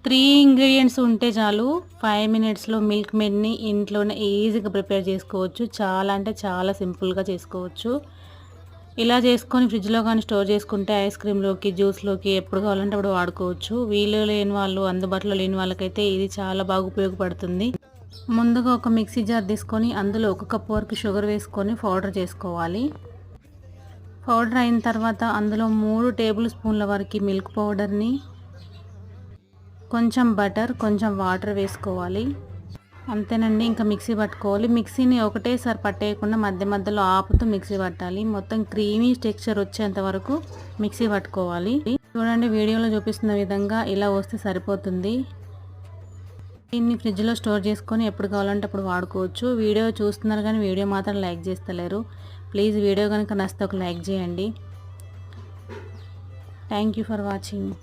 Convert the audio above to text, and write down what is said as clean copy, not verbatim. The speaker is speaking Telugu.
3 ఇంగ్రీడియంట్స్ ఉంటే చాలు 5 మినిట్స్‌లో మిల్క్ మేడ్‌ని ఇంట్లోనే ఈజీగా ప్రిపేర్ చేసుకోవచ్చు. చాలా అంటే చాలా సింపుల్‌గా చేసుకోవచ్చు. ఇలా చేసుకొని ఫ్రిడ్జ్‌లో గాని స్టోర్ చేసుకుంటే ఐస్ క్రీమ్‌లోకి, జ్యూస్‌లోకి ఎప్పుడు కావాలంటే అప్పుడు వాడుకోవచ్చు. వీలు లేని వాళ్ళు, అందుబాటులో లేని వాళ్ళకైతే ఇది చాలా బాగా ఉపయోగపడుతుంది. ముందుగా ఒక మిక్సీ జార్ తీసుకొని అందులో 1 కప్ వరకు షుగర్ వేసుకొని పౌడర్ చేసుకోవాలి. పౌడర్ అయిన తర్వాత అందులో 3 టేబుల్ స్పూన్ల వరకు మిల్క్ పౌడర్‌ని, కొంచెం బటర్, కొంచెం వాటర్ వేసుకోవాలి. అంతేనండి, ఇంకా మిక్సీ పట్టుకోవాలి. మిక్సీని ఒకటేసారి పట్టేయకుండా మధ్య మధ్యలో ఆపుతూ మిక్సీ పట్టాలి. మొత్తం క్రీమీ టెక్స్చర్ వచ్చేంత వరకు మిక్సీ పట్టుకోవాలి. చూడండి, వీడియోలో చూపిస్తున్న విధంగా ఇలా వస్తే సరిపోతుంది. దీన్ని ఫ్రిడ్జ్‌లో స్టోర్ చేసుకొని ఎప్పుడు కావాలంటే అప్పుడు వాడుకోవచ్చు. వీడియో చూస్తున్నారు కానీ వీడియో మాత్రం లైక్ చేస్తలేరు. ప్లీజ్ వీడియో కనుక నచ్చితే ఒక లైక్ చేయండి. Thank you for watching.